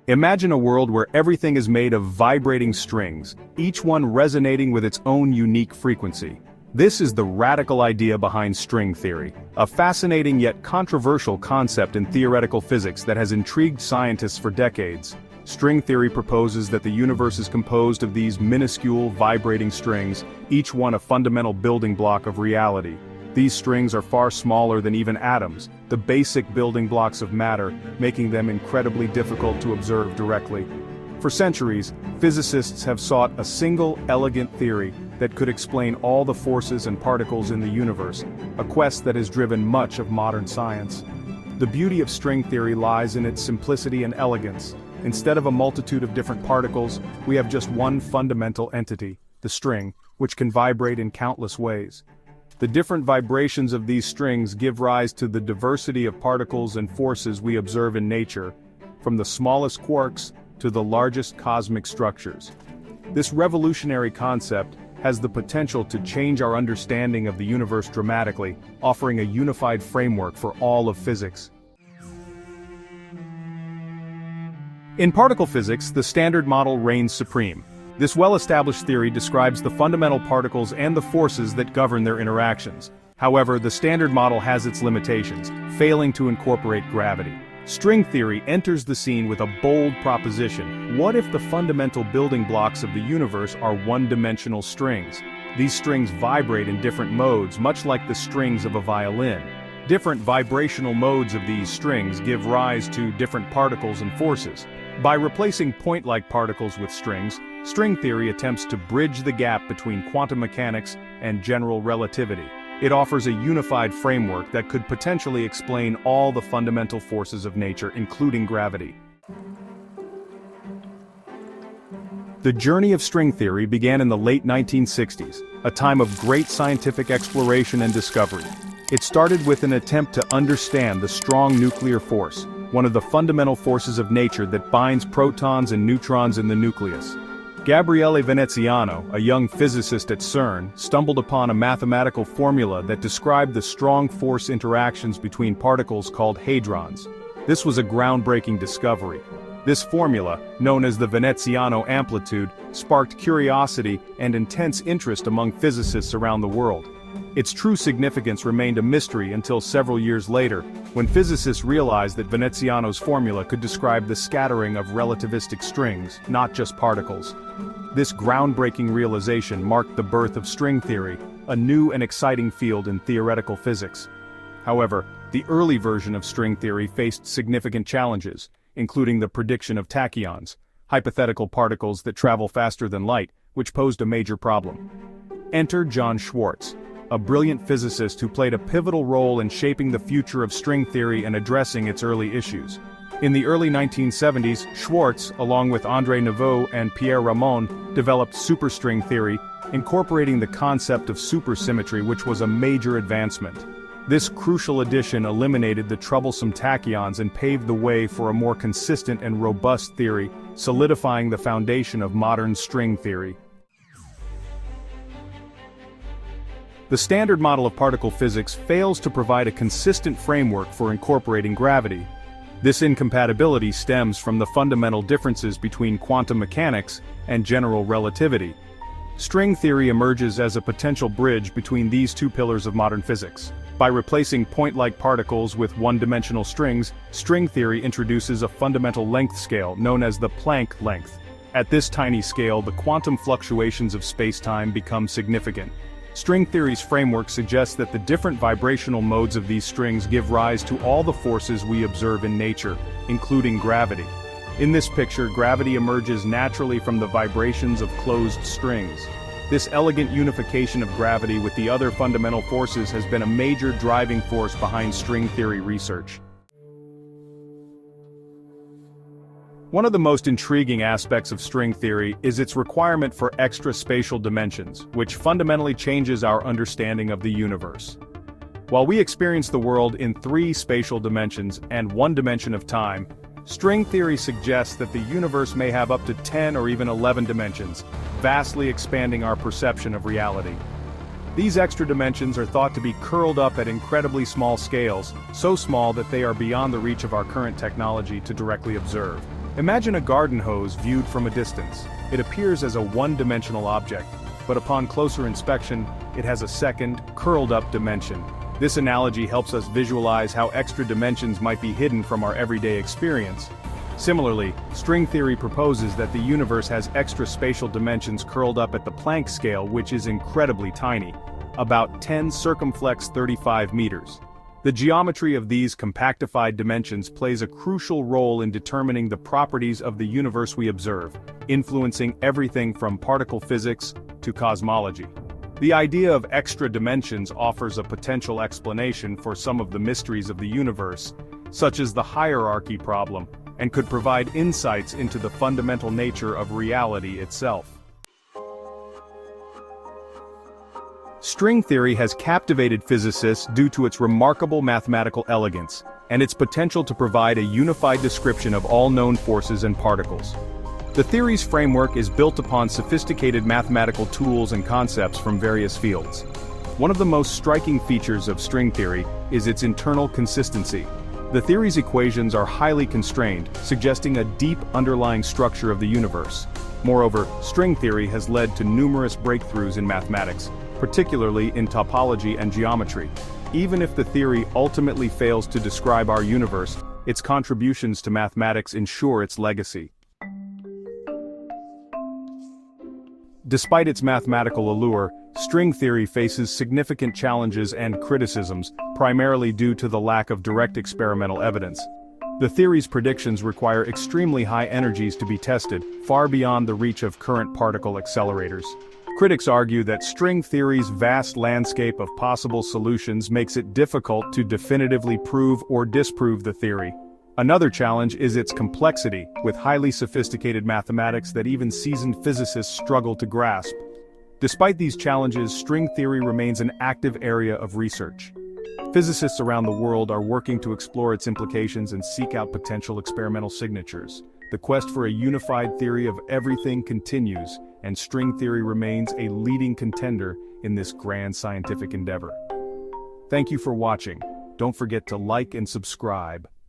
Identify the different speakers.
Speaker 1: Imagine a world where everything is made of vibrating strings, each one resonating with its own unique frequency. This is the radical idea behind string theory, a fascinating yet controversial concept in theoretical physics that has intrigued scientists for decades. String theory proposes that the universe is composed of these minuscule, vibrating strings, each one a fundamental building block of reality. These strings are far smaller than even atoms, the basic building blocks of matter, making them incredibly difficult to observe directly. For centuries, physicists have sought a single, elegant theory that could explain all the forces and particles in the universe, a quest that has driven much of modern science. The beauty of string theory lies in its simplicity and elegance. Instead of a multitude of different particles, we have just one fundamental entity, the string, which can vibrate in countless ways. The different vibrations of these strings give rise to the diversity of particles and forces we observe in nature, from the smallest quarks to the largest cosmic structures. This revolutionary concept has the potential to change our understanding of the universe dramatically, offering a unified framework for all of physics. In particle physics, the Standard Model reigns supreme. This well-established theory describes the fundamental particles and the forces that govern their interactions. However, the Standard Model has its limitations, failing to incorporate gravity. String theory enters the scene with a bold proposition. What if the fundamental building blocks of the universe are one-dimensional strings? These strings vibrate in different modes, much like the strings of a violin. Different vibrational modes of these strings give rise to different particles and forces. By replacing point-like particles with strings, string theory attempts to bridge the gap between quantum mechanics and general relativity. It offers a unified framework that could potentially explain all the fundamental forces of nature, including gravity. The journey of string theory began in the late 1960s, a time of great scientific exploration and discovery. It started with an attempt to understand the strong nuclear force, one of the fundamental forces of nature that binds protons and neutrons in the nucleus. Gabriele Veneziano, a young physicist at CERN, stumbled upon a mathematical formula that described the strong force interactions between particles called hadrons. This was a groundbreaking discovery. This formula, known as the Veneziano amplitude, sparked curiosity and intense interest among physicists around the world. Its true significance remained a mystery until several years later, when physicists realized that Veneziano's formula could describe the scattering of relativistic strings, not just particles. This groundbreaking realization marked the birth of string theory, a new and exciting field in theoretical physics. However, the early version of string theory faced significant challenges, including the prediction of tachyons, hypothetical particles that travel faster than light, which posed a major problem. Enter John Schwarz, a brilliant physicist who played a pivotal role in shaping the future of string theory and addressing its early issues. In the early 1970s, Schwarz, along with André Neveu and Pierre Ramon, developed superstring theory, incorporating the concept of supersymmetry, which was a major advancement. This crucial addition eliminated the troublesome tachyons and paved the way for a more consistent and robust theory, solidifying the foundation of modern string theory. The Standard Model of particle physics fails to provide a consistent framework for incorporating gravity. This incompatibility stems from the fundamental differences between quantum mechanics and general relativity. String theory emerges as a potential bridge between these two pillars of modern physics. By replacing point-like particles with one-dimensional strings, string theory introduces a fundamental length scale known as the Planck length. At this tiny scale, the quantum fluctuations of space-time become significant. String theory's framework suggests that the different vibrational modes of these strings give rise to all the forces we observe in nature, including gravity. In this picture, gravity emerges naturally from the vibrations of closed strings. This elegant unification of gravity with the other fundamental forces has been a major driving force behind string theory research. One of the most intriguing aspects of string theory is its requirement for extra spatial dimensions, which fundamentally changes our understanding of the universe. While we experience the world in 3 spatial dimensions and 1 dimension of time, string theory suggests that the universe may have up to 10 or even 11 dimensions, vastly expanding our perception of reality. These extra dimensions are thought to be curled up at incredibly small scales, so small that they are beyond the reach of our current technology to directly observe. Imagine a garden hose viewed from a distance. It appears as a one-dimensional object, but upon closer inspection, it has a second, curled-up dimension. This analogy helps us visualize how extra dimensions might be hidden from our everyday experience. Similarly, string theory proposes that the universe has extra spatial dimensions curled up at the Planck scale, which is incredibly tiny, about 10 circumflex 35 meters. The geometry of these compactified dimensions plays a crucial role in determining the properties of the universe we observe, influencing everything from particle physics to cosmology. The idea of extra dimensions offers a potential explanation for some of the mysteries of the universe, such as the hierarchy problem, and could provide insights into the fundamental nature of reality itself. String theory has captivated physicists due to its remarkable mathematical elegance, and its potential to provide a unified description of all known forces and particles. The theory's framework is built upon sophisticated mathematical tools and concepts from various fields. One of the most striking features of string theory is its internal consistency. The theory's equations are highly constrained, suggesting a deep underlying structure of the universe. Moreover, string theory has led to numerous breakthroughs in mathematics, particularly in topology and geometry. Even if the theory ultimately fails to describe our universe, its contributions to mathematics ensure its legacy. Despite its mathematical allure, string theory faces significant challenges and criticisms, primarily due to the lack of direct experimental evidence. The theory's predictions require extremely high energies to be tested, far beyond the reach of current particle accelerators. Critics argue that string theory's vast landscape of possible solutions makes it difficult to definitively prove or disprove the theory. Another challenge is its complexity, with highly sophisticated mathematics that even seasoned physicists struggle to grasp. Despite these challenges, string theory remains an active area of research. Physicists around the world are working to explore its implications and seek out potential experimental signatures. The quest for a unified theory of everything continues, and string theory remains a leading contender in this grand scientific endeavor. Thank you for watching. Don't forget to like and subscribe.